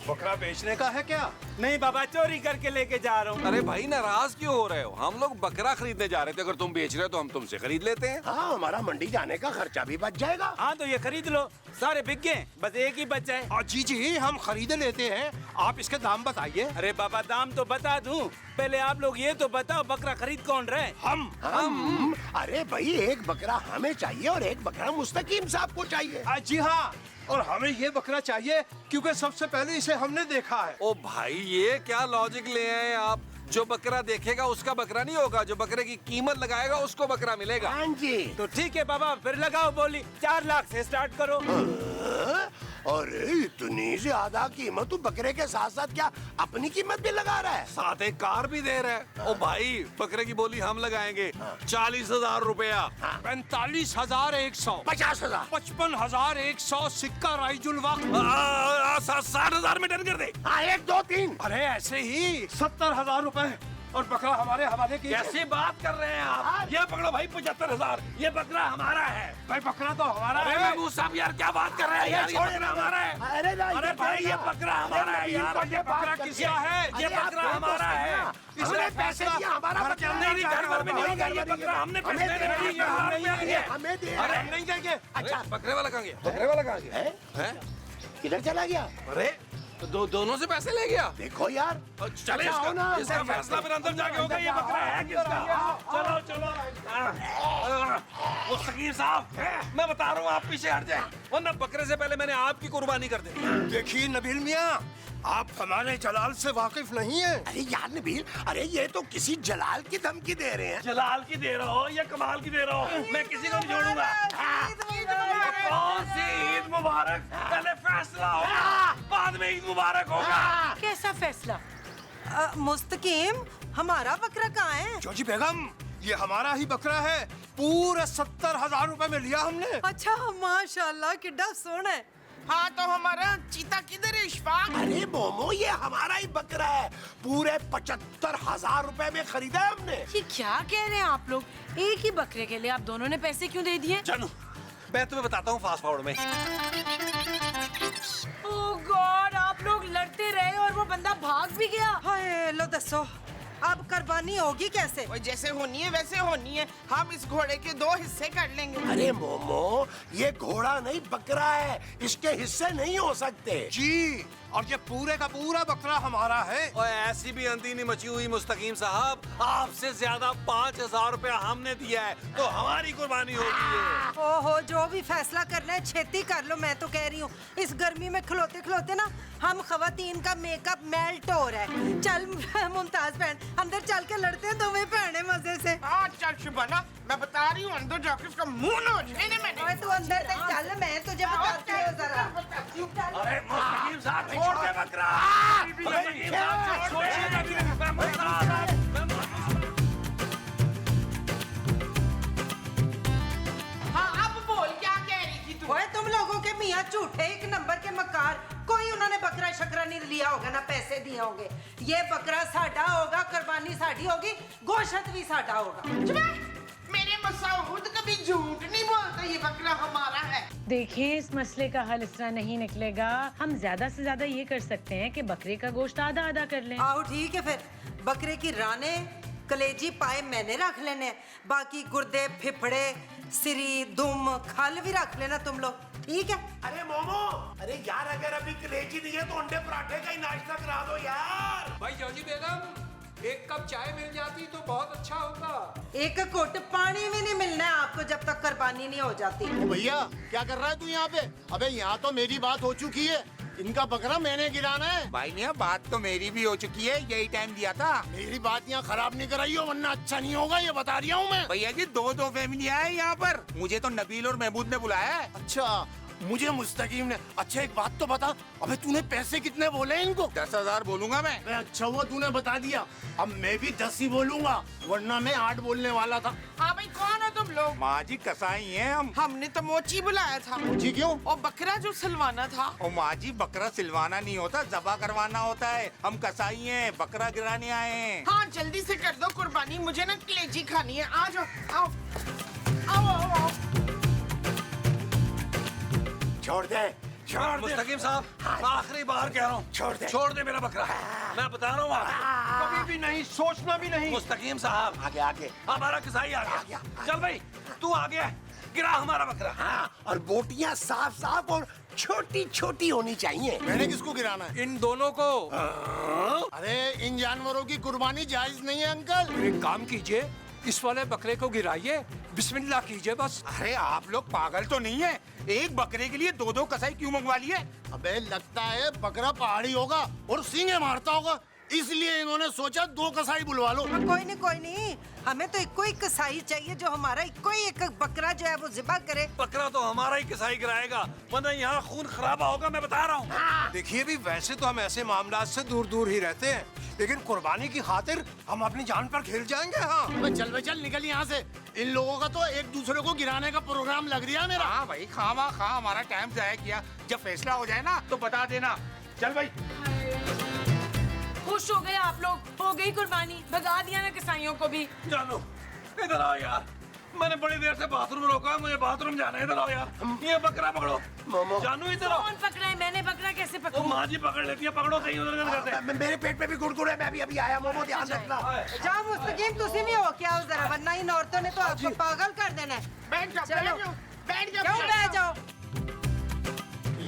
D: बकरा बेचने का है क्या?
J: नहीं बाबा, चोरी करके लेके जा रहा हूँ।
B: अरे भाई नाराज क्यों हो रहे हो? हम लोग बकरा खरीदने जा रहे थे, अगर तुम बेच रहे हो तो हम तुमसे खरीद लेते हैं।
E: हाँ, हमारा मंडी जाने का खर्चा भी बच जाएगा।
J: हाँ तो ये खरीद लो, सारे बिक गए, बस एक ही बचा है।
D: जी जी, हम खरीदे लेते हैं, आप इसके दाम बताइए।
J: अरे बाबा दाम तो बता दूं, पहले आप लोग ये तो बताओ बकरा खरीद कौन रहे?
E: हम। अरे भाई एक बकरा हमें चाहिए और एक बकरा मुस्तकीम साहब को चाहिए।
D: जी हाँ, और हमें ये बकरा चाहिए क्योंकि सबसे पहले इसे हमने देखा है।
B: ओ भाई ये क्या लॉजिक ले आए आप? जो बकरा देखेगा उसका बकरा नहीं होगा, जो बकरे की कीमत लगाएगा उसको बकरा मिलेगा।
E: हाँ जी।
J: तो ठीक है बाबा, फिर लगाओ बोली, 4 लाख से स्टार्ट करो।
E: अरे इतनी ज्यादा कीमत, तू बकरे के साथ साथ क्या अपनी कीमत भी लगा रहा है?
B: साथ एक कार भी दे रहा है। ओ भाई, बकरे की बोली हम लगाएंगे 40,000 रुपया।
D: 45,100,
E: 50,000,
D: 55,100 सिक्का राइजुल वक्त।
B: 60,000 में डन कर दे।
E: हाँ 1 2 3।
D: अरे ऐसे ही 70,000 रुपए और बकरा हमारे हवाले की।
B: कैसी बात कर रहे हैं आप? ये पकड़ो भाई 75,000, ये बकरा हमारा है।
D: भाई बकरा तो हमारा
B: अरे
D: है।
B: महमूद साहब यार क्या बात कर रहे हैं यार, ये बकरा हमारा है। अरे भाई ये बकरा हमारा है यार,
D: ये बकरा किसका है?
B: ये बकरा हमारा है।
E: हमने पैसे दिए, हमारा बकरा
B: नहीं घर में नहीं होगा ये बकरा, हमने पैसे दिए।
E: हमें दे।
B: अरे हम नहीं देंगे। अच्छा बकरे वाला कहाँ गया? बकरे वाला कहाँ गया? हैं?
E: किधर चला गया?
B: अरे तो दोनों से पैसे ले गया।
E: देखो यार,
B: चले इसका फैसला फिर अंदर जाके होगा ये बकरा है किसका। चलो चलो वो सकीर साहब, मैं बता रहा हूँ आप पीछे हट जाए, वरना बकरे से पहले मैंने आपकी कुर्बानी कर दी।
D: देखिए नबील मियाँ, आप हमारे जलाल से वाकिफ नहीं है।
E: अरे यार नबील, अरे ये तो किसी जलाल की धमकी दे रहे हैं।
B: जलाल की दे रहा हो या कमाल की दे रहा हो, मैं किसी को नहीं छोड़ूंगा। कौन सी ईद मुबारक? पहले फैसला होगा, बाद में ईद मुबारक होगा।
F: कैसा फैसला?
I: मुस्तकीम, हमारा बकरा कहाँ है?
D: जोजी बेगम, ये हमारा ही बकरा है। पूरे 70,000 रुपए में लिया हमने।
I: अच्छा माशाल्लाह, कितना सोना है।
C: हाँ तो हमारा चीता किधर है इशफाक?
E: अरे मोमो, ये हमारा ही बकरा है। पूरे 75,000 रुपए में खरीदा है हमने।
F: ये क्या कह रहे हैं आप लोग? एक ही बकरे के लिए आप दोनों ने पैसे क्यों दे दिए?
B: जानू, मैं तुम्हें बताता हूँ फास्ट फॉरवर्ड में।
F: ओह गॉड, आप लोग लड़ते रहे और वो बंदा भाग भी गया।
I: हाय लो दसो, अब कुर्बानी होगी कैसे?
C: और जैसे होनी है वैसे होनी है, हम इस घोड़े के 2 हिस्से कर लेंगे।
E: अरे मोमो, ये घोड़ा नहीं बकरा है, इसके हिस्से नहीं हो सकते।
D: जी, और ये पूरे का पूरा बकरा हमारा है।
B: और ऐसी भी अंधी नहीं मची हुई मुस्तकीम साहब, आपसे ज्यादा 5,000 रुपया हमने दिया है, तो हमारी कुर्बानी होगी ये।
I: ओहो, जो भी फैसला करना है छेती कर लो। मैं तो कह रही हूँ इस गर्मी में खलोते खलोते ना हम खवातीन का मेकअप मेल्ट हो रहा है। चल मुमताज बहन, अंदर चल के लड़ते हैं दोवें बहनें मजे से।
C: हाँ चल शुभाना, मैं बता रही हूँ अंदर जाके उसका मुंह नोच लेने मैंने।
I: ओए तू अंदर तक चल, मैं तुझे बताती हूँ जरा।
B: अरे मुस्तकीम साहब छोड़ दे बकरा। मुस्तकीम साहब छोड़िए, मैं मुस्तकीम।
C: हाँ अब बोल, क्या कह रही थी तू?
I: ओए तुम लोगों के मियाँ झूठे एक नंबर के मकार। कोई उन्होंने बकरा शकरा नहीं लिया होगा, ना पैसे दिए होंगे। ये बकरा साडा होगा, कुर्बानी साडी होगी, गोश्त भी साडा होगा।
C: मेरे मसूद कभी झूठ नहीं बोलता, ये बकरा हमारा है।
F: देखिए, इस मसले का हल इस तरह नहीं निकलेगा। हम ज्यादा से ज्यादा ये कर सकते हैं कि बकरे का गोश्त आधा आधा कर लें।
I: आओ ठीक है, फिर बकरे की राने कलेजी पाए मैंने रख लेने, बाकी गुर्दे फिफड़े सिरी दुम खल भी रख लेना तुम लोग, ठीक है?
E: अरे मोमो, अरे यार अगर अभी कलेजी नहीं है तो अंडे पराठे का ही नाश्ता करा दो यार।
D: भाई जोजी बेगम, एक कप चाय मिल जाती तो बहुत अच्छा होता।
I: एक घुट पानी भी नहीं मिलना है आपको जब तक कुर्बानी नहीं हो जाती।
K: भैया क्या कर रहा है तू यहाँ पे? अबे यहाँ तो मेरी बात हो चुकी है, इनका बकरा मैंने गिराना है।
L: भाई ने बात तो मेरी भी हो चुकी है, यही टाइम दिया था।
K: मेरी बात यहाँ खराब नहीं कराइयो वरना अच्छा नहीं होगा, ये बता रहा हूँ मैं।
L: भैया जी 2 फैमिली है यहाँ पर, मुझे तो नबील और महमूद ने बुलाया है।
K: अच्छा, मुझे मुस्तकीम ने। अच्छा एक बात तो बता, अबे तूने पैसे कितने बोले इनको?
L: 10,000 बोलूंगा मैं।
K: अच्छा हुआ तूने बता दिया, अब मैं भी 10 ही बोलूंगा, वरना मैं 8 बोलने वाला था।
C: हाँ भाई कौन हो तुम लोग?
L: माँ जी कसाई हैं हम।
C: हमने तो मोची बुलाया था।
K: जी क्यों?
C: और बकरा जो सिलवाना था।
L: और माँ जी बकरा सिलवाना नहीं होता, जबा करवाना होता है। हम कसाई हैं, बकरा गिराने आए हैं।
C: हाँ जल्दी से कर दो कुर्बानी, मुझे ना कलेजी खानी है। आ जाओ, आओ आओ आओ आओ।
E: छोड़ दे, छोड़ दे
B: मुस्तकीम साहब, आखिरी बार कह रहा हूँ, छोड़ दे मेरा बकरा। मैं बता रहा हूँ आपको,
D: कभी भी नहीं, सोचना भी नहीं।
B: मुस्तकीम साहब
E: आगे आगे।
B: हमारा कसाई आ गया। चल भाई तू आ गया, गिरा हमारा बकरा।
E: हाँ, और बोटियां साफ साफ और छोटी छोटी होनी चाहिए।
K: मैंने किसको गिराना है?
D: इन दोनों को।
K: अरे इन जानवरों की कुर्बानी जायज नहीं है अंकल।
D: एक काम कीजिए, इस वाले बकरे को गिराइए, बिस्मिल्लाह कीजिए बस।
L: अरे आप लोग पागल तो नहीं है? एक बकरे के लिए 2 कसाई क्यों मंगवा लिए?
K: अबे लगता है बकरा पहाड़ी होगा और सींगे मारता होगा, इसलिए इन्होंने सोचा 2 कसाई बुलवा लो।
I: कोई नहीं, हमें तो इक्को ही कसाई चाहिए जो हमारा इक्को ही एक बकरा जो है वो ज़िबा करे।
B: बकरा तो हमारा ही कसाई कराएगा, वरना यहाँ खून खराबा होगा, मैं बता रहा हूँ।
D: देखिए भी वैसे तो हम ऐसे मामलात से दूर दूर ही रहते हैं, लेकिन कुर्बानी की खातिर हम अपनी जान पर खेल जाएंगे। हाँ
K: अबे चल बे चल, निकल यहाँ से। इन लोगों का तो एक दूसरे को गिराने का प्रोग्राम लग रहा है मेरा।
L: हाँ भाई, खामा खा हमारा टाइम जाया किया। जब फैसला हो जाए ना तो बता देना। चल भाई।
F: खुश हो गए आप लोग, हो गई कुर्बानी, भगा दिया ना कसाईयों को भी।
B: जानू इधर आओ यार, मैंने बड़ी देर से बाथरूम रोका है, मुझे बाथरूम जाना है। इधर आओ यार, ये बकरा पकड़ो। जानू इधर आओ।
F: कौन पकड़ा है? मैंने पकड़ा, कैसे
B: वो
F: पकड़ूं?
B: माँ जी पकड़ लेती है, पकड़ो सही उधर करते।
E: मेरे पेट में भी गुड़गुड़ है, मैं अभी आया। मोमो ध्यान रखना।
I: जाओ मुस्तकीम, तुसी भी हो क्या जरा, वरना इन औरतों ने तो आपको पागल कर देना है।
C: बैठ जाओ,
I: चलो।
C: बैठ जाओ,
I: क्यों बैठ जाओ?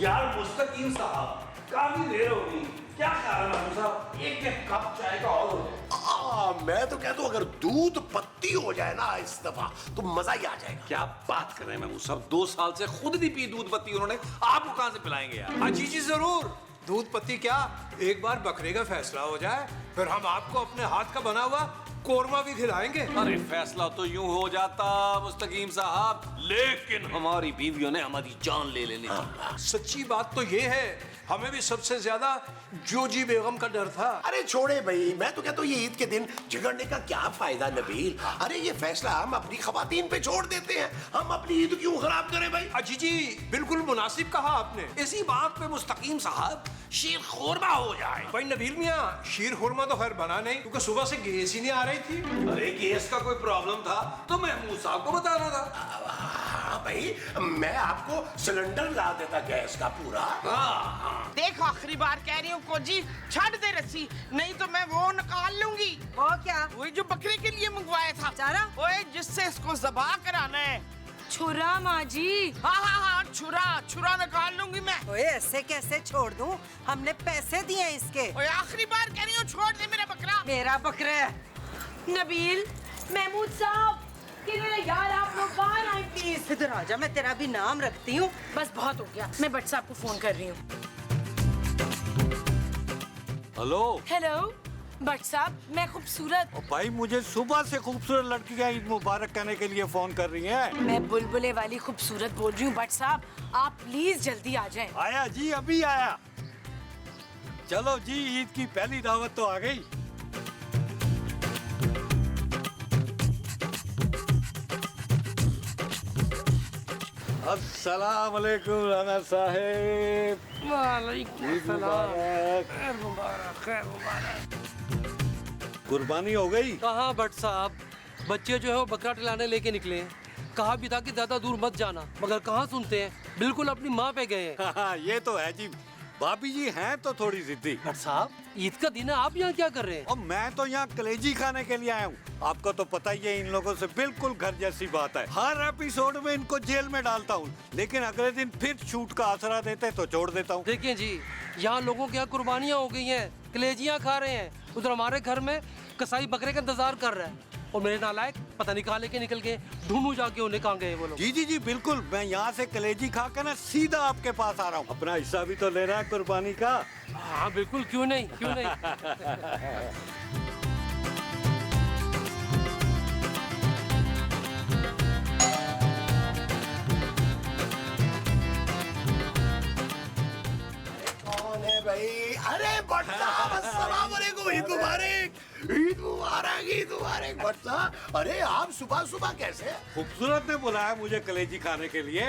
B: यार मुस्तकीम साहब, काफी देर हो गई, क्या कारण है साहब? एक कप चाय का और हो जाए।
E: मैं तो कहता हूँ अगर दूध पत्ती हो जाए ना इस दफा तो मजा ही आ जाएगा।
B: क्या बात कर रहे हैं महमूद साहब, 2 साल से खुद नहीं पी दूध पत्ती उन्होंने, आपको कहाँ से पिलाएंगे यार?
D: जी जी जरूर, दूध पत्ती क्या, एक बार बकरे का फैसला हो जाए फिर हम आपको अपने हाथ का बना हुआ कोरमा भी खिलाएंगे।
B: अरे फैसला तो यूं हो जाता मुस्तकीम साहब, लेकिन हमारी बीवियों ने हमारी जान ले लेने की।
D: सच्ची बात तो ये है, हमें भी सबसे ज्यादा जोजी बेगम का डर था।
E: अरे छोड़े भाई, मैं तो कहता हूँ ये ईद के दिन झगड़ने का क्या फायदा नबील। अरे ये फैसला हम अपनी खवातीन पे छोड़ देते हैं, हम अपनी ईद क्यों खराब करें भाई?
D: जी जी बिल्कुल मुनासिब कहा आपने।
B: इसी बात पे मुस्तकीम साहब शीर खोरमा हो जाए।
D: भाई नबील मियाँ, शीर खुरमा तो खैर बना नहीं, क्योंकि सुबह से गैस ही नहीं आ रही थी।
B: अरे गैस का कोई प्रॉब्लम था तो महमूद साहब को बताना था।
E: हाँ भाई, मैं आपको सिलेंडर ला देता गैस का पूरा।
C: देख आखिरी बार कह रही हूँ कोजी, छड़ दे रस्सी, नहीं तो मैं वो निकाल लूंगी।
I: वो क्या?
C: वही जो बकरे के लिए मंगवाया था।
I: चारा?
C: ओए जिससे इसको ज़बाह कराना है।
F: छुरा माँ जी।
C: हाँ, छुरा निकाल लूंगी मैं।
I: ओए ऐसे कैसे छोड़ दूं? हमने पैसे दिए हैं इसके।
C: ओए आखिरी बार कह रही हूँ, छोड़ दे मेरा बकरा।
I: मेरा बकरा है।
F: नबील, महमूद साहब, किधर है यार आप लोग? बाहर आए प्लीज।
I: इधर आ जा, मैं तेरा भी नाम रखती हूँ।
F: बस बहुत हो गया, मैं भट्ट साहब को फोन कर रही हूँ।
J: हेलो
F: हेलो भट्ट साहब, मैं खूबसूरत।
J: भाई, मुझे सुबह से खूबसूरत लड़कियां ईद मुबारक कहने के लिए फोन कर रही हैं।
F: मैं बुलबुले वाली खूबसूरत बोल रही हूँ भट्ट साहब, आप प्लीज जल्दी आ जाएं।
J: आया जी, अभी आया। चलो जी, ईद की पहली दावत तो आ गई। अस्सलाम वालेकुम राना साहेब।
F: वालेकुम
J: सलाम।
F: खैर मुबारक।
J: कुर्बानी हो गई?
M: कहाँ भट्ट साहब, बच्चे जो है वो बकरा टिलाने लेके निकले हैं। कहा भी था कि ज्यादा दूर मत जाना, मगर कहाँ सुनते हैं, बिल्कुल अपनी माँ पे गए हैं।
J: हाँ, ये तो है जी, भाभी जी हैं तो थोड़ी जिद्दी।
M: भट्ट साहब, ईद का दिन है, आप यहाँ क्या कर रहे हैं?
J: और मैं तो यहाँ कलेजी खाने के लिए आया हूँ। आपको तो पता ही है, इन लोगों से बिल्कुल घर जैसी बात है। हर एपिसोड में इनको जेल में डालता हूँ, लेकिन अगले दिन फिर छूट का आसरा देते तो छोड़ देता हूँ।
M: देखिए जी, यहाँ लोगों के यहाँ कुर्बानियाँ हो गई हैं, कलेजियाँ खा रहे हैं, उधर हमारे घर में कसाई बकरे का इंतजार कर रहा है। और मेरे नालायक पता नहीं कहाँ लेके निकल गए, ढूंढूं जाके उन्हें कहाँ गए वो लोग।
J: जी जी जी बिल्कुल, मैं यहाँ से कलेजी खा कर ना सीधा आपके पास आ रहा हूँ। अपना हिस्सा भी तो लेना है कुर्बानी का।
M: हाँ बिल्कुल, क्यों नहीं, क्यों नहीं।
E: कौन है भाई? अरे भट्ट साहब, अस्सलाम वालेकुम, ईद मुबारक, ईद मुबारक, ईद मुबारक। भट्ट साहब, अरे आप सुबह सुबह कैसे?
J: खूबसूरत ने बुलाया मुझे कलेजी खाने के लिए।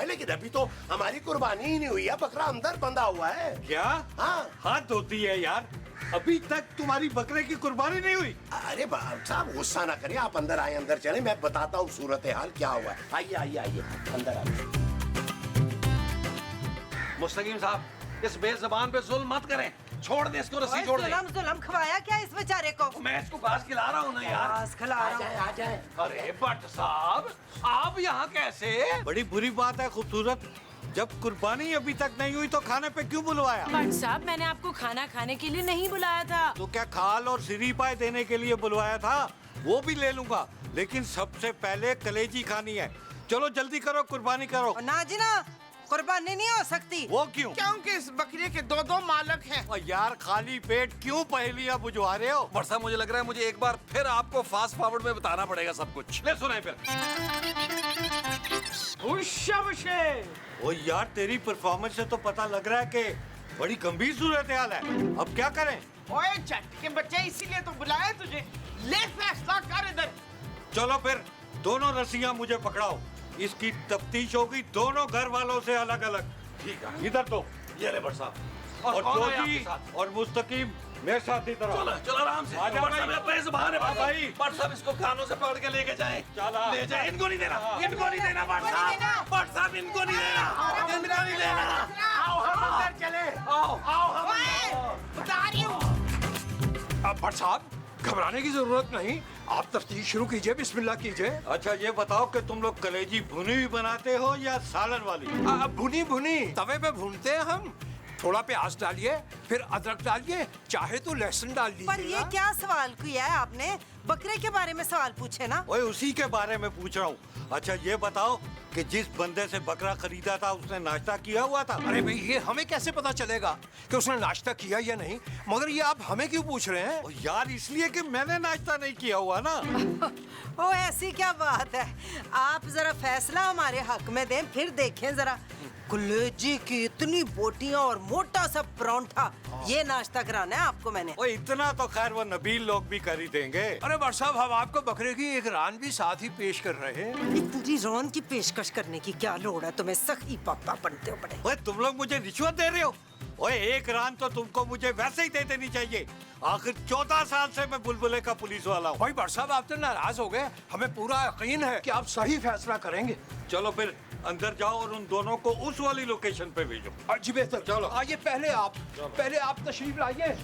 E: लेकिन अभी तो हमारी कुर्बानी ही नहीं हुई है, बकरा अंदर बंधा हुआ है।
J: क्या?
E: हाँ।
J: हाथ धोती है यार, अभी तक तुम्हारी बकरे की कुर्बानी नहीं हुई?
E: अरे साहब गुस्सा ना करिए, आप अंदर आए, अंदर चले, मैं बताता हूँ सूरत हाल क्या हुआ है। आइए आइए आइए, अंदर आइए।
B: मुस्तकीम साहब, इस बेज़बान पे जुल्म मत करें, छोड़ दे इसको, रस्सी छोड़ दे।
I: जुल्म खवाया क्या इस बेचारे को?
B: मैं इसको घास खिला रहा हूँ ना यार।
I: घास खिला रहा हूँ।
E: आ जाए।
B: अरे भट्ट साहब, आप यहाँ कैसे?
J: बड़ी बुरी बात है खूबसूरत, जब कुर्बानी अभी तक नहीं हुई तो खाने पे क्यों बुलवाया?
F: भट्ट साहब, मैंने आपको खाना खाने के लिए नहीं बुलाया था।
J: तो क्या खाल और सिरी पाए देने के लिए बुलवाया था? वो भी ले लूंगा, लेकिन सबसे पहले कलेजी खानी है। चलो जल्दी करो, कुर्बानी करो।
I: ना जी ना, कुर्बानी नहीं हो सकती।
J: वो क्यों?
C: क्योंकि इस बकरे के दो दो मालक हैं।
J: और यार खाली पेट क्यों पहेलियां बुझवा रहे हो?
B: बरसा मुझे लग रहा है मुझे एक बार फिर आपको फास्ट फॉरवर्ड में बताना पड़ेगा सब कुछ। ले सुनाए फिर।
J: ओ यार तेरी परफॉर्मेंस से तो पता लग रहा है कि बड़ी गंभीर सूरत हाल है। अब क्या करें?
C: ओए चट के बच्चे, इसीलिए तो बुलाया तुझे। ले फैसला कर इधर।
J: चलो फिर दोनों रस्सियां मुझे पकड़ाओ। इसकी तफ्तीश होगी दोनों घर वालों से अलग अलग।
B: ठीक है।
J: इधर तो
B: ये ले बरसा।
J: और
B: कौन है
J: जोजी
B: आपके साथ?
J: और मुस्तकीम मेरे साथ ही तरह।
B: चलो चलो आराम से।
J: आ जाओ
B: बरसा
J: भाई।
B: मेरे पैर से बाहर है
J: हाँ
B: भाई।
J: भाई।
B: बरसा इसको कानों से पकड़ के लेके जाए।
J: चला।
B: ले जाए। इनको नहीं देना। इनको नहीं देना बरसा। बरसा इनको नहीं देना। इनको नहीं देना।
E: आओ हम अंदर चले। आओ हम
C: बता रही हूँ।
D: अब भट्ट साहब घबराने की जरूरत नहीं, आप तफ्तीश शुरू कीजिए, बिस्मिल्लाह कीजिए।
J: अच्छा ये बताओ कि तुम लोग कलेजी भुनी हुई बनाते हो या सालन वाली?
D: भुनी भुनी तवे पे भूनते हैं हम। थोड़ा प्याज डालिए, फिर अदरक डालिए, चाहे तो लहसुन डाल
I: पर
D: लीजिए।
I: ये क्या सवाल किया है आपने? बकरे के बारे में सवाल पूछे ना।
J: ओए उसी के बारे में पूछ रहा हूँ। अच्छा ये बताओ कि जिस बंदे से बकरा खरीदा था उसने नाश्ता किया हुआ था?
D: अरे भाई ये हमें कैसे पता चलेगा कि उसने नाश्ता किया या नहीं? मगर ये आप हमें क्यों पूछ रहे हैं?
J: ओ यार इसलिए कि मैंने नाश्ता नहीं किया हुआ ना।
I: ओ ऐसी क्या बात है? आप जरा फैसला हमारे हक में दें, फिर देखें जरा। कलेजी की इतनी बोटियां और मोटा सा परांठा, ये नाश्ता कराना है आपको मैंने।
J: ओ इतना तो खैर वो नबील लोग भी कर ही देंगे।
D: अरे भट्ट साहब हम आपको बकरे की एक रान भी साथ ही पेश कर रहे हैं।
I: इतनी रौन की पेशकश करने की क्या लोड़ है तुम्हें? सखी पापा बनते हो बड़े।
J: ओए तुम लोग मुझे रिश्वत दे रहे हो? ओए एक रान तो तुमको मुझे वैसे ही दे देनी चाहिए। आखिर 14 साल से मैं बुलबुले का पुलिस वाला हूँ।
D: भाई भट्ट साहब आप तो नाराज हो गए, हमें पूरा यकीन है कि आप सही फैसला करेंगे।
J: चलो फिर अंदर जाओ और उन दोनों को उस वाली लोकेशन पे भेजो।
D: जी बेहतर।
J: चलो।
D: आइए पहले आप तशरीफ लाइए।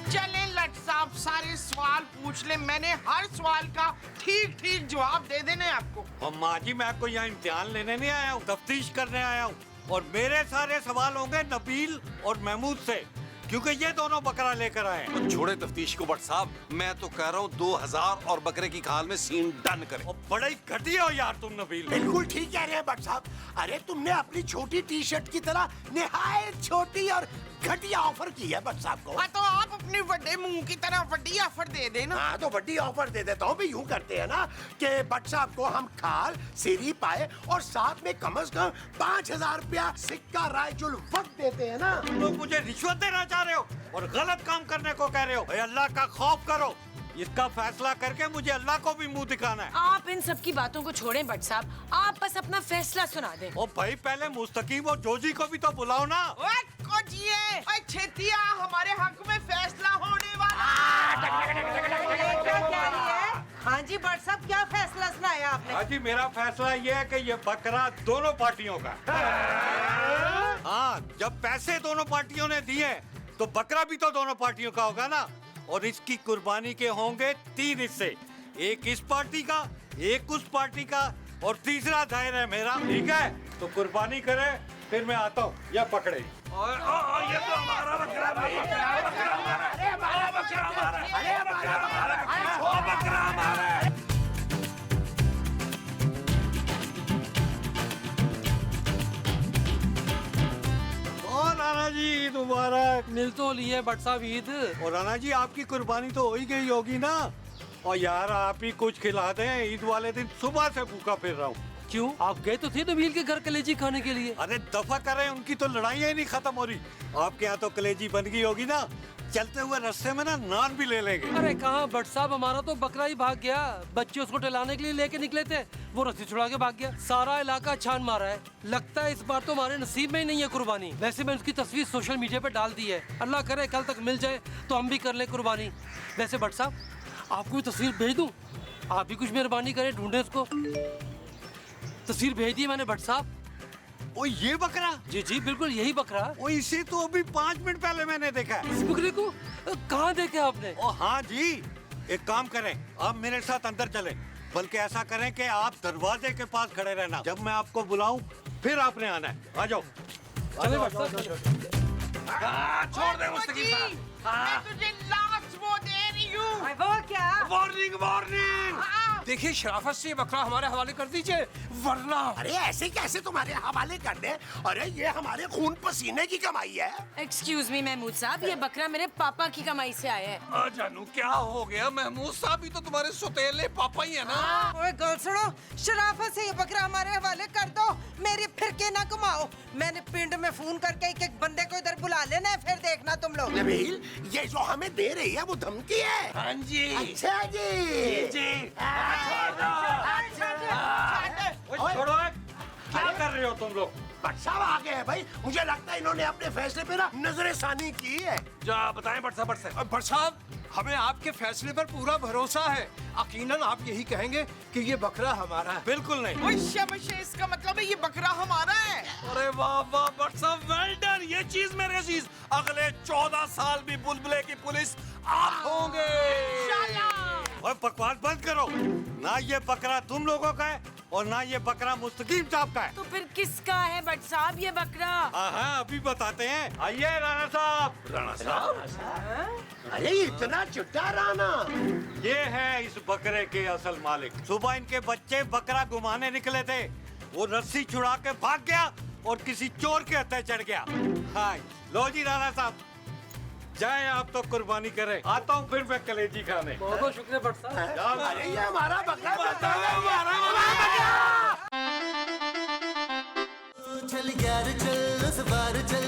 C: चले लट साहब, सारे सवाल पूछ ले। मैंने हर सवाल का ठीक ठीक जवाब दे देने आपको।
J: और माँ जी मैं आपको यहाँ इम्तिहान लेने नहीं आया हूँ, तफ्तीश करने आया हूँ। और मेरे सारे सवाल होंगे नबील और महमूद से, क्योंकि ये दोनों बकरा लेकर आए हैं।
B: छोड़े तफ्तीश को बट साहब, मैं तो कह रहा हूँ 2000 और बकरे की खाल में सीन डन करें।
J: और बड़े ही घटिया हो यार तुम नबील।
E: बिल्कुल ठीक कह रहे हैं भट्ट साहब। अरे तुमने अपनी छोटी टी शर्ट की तरह निहायत छोटी और घटिया ऑफर की है भट्ट साहब को।
C: हाँ तो आप अपने बड़े मुंह की तरह बड़ी ऑफर दे देना।
E: हाँ तो बड़ी ऑफर दे देता हूँ। भी यूं करते हैं ना कि भट्ट साहब को हम खाल सीरी पाए और साथ में कम से कम 5000 रुपया सिक्का रायजुल वक्त देते हैं ना।
J: तुम लोग मुझे रिश्वत देना चाह रहे हो और गलत काम करने को कह रहे हो। भाई अल्लाह का खौफ करो। इसका फैसला करके मुझे अल्लाह को भी मुंह दिखाना है।
F: आप इन सब की बातों को छोड़ें भट्ट साहब, आप बस अपना फैसला सुना दें।
J: ओ भाई पहले मुस्तकीम और जोजी को भी तो बुलाओ ना।
C: ओए कोचिए, ओए छेतिया, हमारे हक में फैसला होने वाला।
I: क्या कह रही है? हाँ जी भट्ट साहब, क्या फैसला सुनाया आपने?
J: हाँ जी मेरा फैसला ये है कि ये बकरा दोनों पार्टियों का। हाँ जब पैसे दोनों पार्टियों ने दिए तो बकरा भी तो दोनों पार्टियों का होगा ना। और इसकी कुर्बानी के होंगे 3 हिस्से, एक इस पार्टी का, एक उस पार्टी का और तीसरा दायरा है मेरा। ठीक है तो कुर्बानी करे, फिर मैं आता हूँ। या पकड़े।
B: और ये तो हमारा बकरा भाई। बकरा हमारा है।
J: राणा जी ईद मुबारक।
M: मिल तो लिए भट्ट साहब ईद।
J: और राणा जी आपकी कुर्बानी तो हो ही गई होगी ना। और यार आप ही कुछ खिला दें, ईद वाले दिन सुबह से भूखा फिर रहा हूँ।
M: क्यों, आप गए तो थे नबील के घर कलेजी खाने के लिए?
J: अरे दफा करें, उनकी तो लड़ाइयाँ ही नहीं खत्म हो रही। आपके यहाँ तो कलेजी बन गई होगी ना। चलते हुए रास्ते में ना नान भी ले लेंगे।
M: अरे कहाँ भट्ट साहब, हमारा तो बकरा ही भाग गया। बच्चे उसको टहलाने के लिए लेके निकले थे, वो रस्सी छुड़ा के भाग गया। सारा इलाका छान मारा है। लगता है इस बार तो हमारे नसीब में ही नहीं है कुर्बानी। वैसे मैं उसकी तस्वीर सोशल मीडिया पे डाल दी है, अल्लाह करे कल तक मिल जाए तो हम भी कर ले कुर्बानी। वैसे भट्ट साहब आपको तस्वीर भेज दूं? आप भी कुछ मेहरबानी करें, ढूंढे उसको। तस्वीर भेज दी मैंने भट्ट साहब।
J: ओ ये बकरा?
M: जी जी बिल्कुल यही बकरा।
J: ओ इसे तो अभी 5 मिनट पहले मैंने देखा।
M: इस बकरे को कहाँ देखा आपने?
J: ओ हाँ जी, एक काम करें, आप मेरे साथ अंदर चलें। बल्कि ऐसा करें कि आप दरवाजे के पास खड़े रहना, जब मैं आपको बुलाऊं फिर आपने आना है। आ जाओ।
M: चले भट्ट साहब।
B: छोड़ दे मुस्तकीम साहब।
C: मैं तुझे लास्ट वो दे रही हूँ।
I: वो क्या?
B: Warning warning.
D: देखिए शराफत से ये बकरा हमारे हवाले कर दीजिए, वरना।
E: अरे ऐसे कैसे तुम्हारे हवाले कर दे? अरे ये हमारे खून पसीने की कमाई है।
F: एक्सक्यूज मी महमूद साहब, ये बकरा मेरे पापा की कमाई से आया है।
B: जानू क्या हो गया? महमूद साहब भी तो तुम्हारे सुतेले पापा ही है ना।
I: ओए गल सुनो, शराफत से ये बकरा हमारे हवाले कर दो, मेरी फिरके ना घुमाओ। मैंने पिंड में फोन करके एक बंदे को इधर बुला लेना है, फिर देखना तुम लोग।
E: नबील, ये जो हमें दे रही है वो धमकी है।
B: हाँ जी।
E: अच्छा जी।
J: छोड़ो, क्या कर रहे हो तुम लोग?
E: भट्ट साहब आ गए हैं भाई। मुझे लगता है इन्होंने अपने फैसले पे ना नजरसानी की है।
B: जा बताएं भट्ट साहब।
D: भट्ट साहब, हमें आपके फैसले पर पूरा भरोसा है। यकीनन आप यही कहेंगे कि ये बकरा हमारा है।
J: बिल्कुल नहीं।
C: वैश्य, इसका मतलब है ये बकरा हमारा है।
B: अरे वाह वाह भट्ट साहब, वेल डन। ये चीज मेरे अजीज, अगले 14 साल भी बुलबुले की पुलिस आप होंगे।
J: और बकवास बंद करो। ना ये बकरा तुम लोगों का है और ना ये बकरा मुस्तकीम साहब का है।
F: तो फिर किसका है भट्ट साहब ये बकरा?
J: हाँ, अभी बताते हैं। आइए राणा साहब।
B: राणा साहब,
E: अरे इतना चिट्टा राना।
J: ये है इस बकरे के असल मालिक। सुबह इनके बच्चे बकरा घुमाने निकले थे, वो रस्सी छुड़ा के भाग गया और किसी चोर के हत्थे चढ़ गया। हाँ, लो जी राणा साहब, जाए आप तो कुर्बानी करें। आता हूँ फिर मैं कलेजी खाने।
M: बहुत बहुत शुक्रिया भट्ट साहब।
E: अरे ये हमारा बकरा
G: चल यार चल, इस बार चल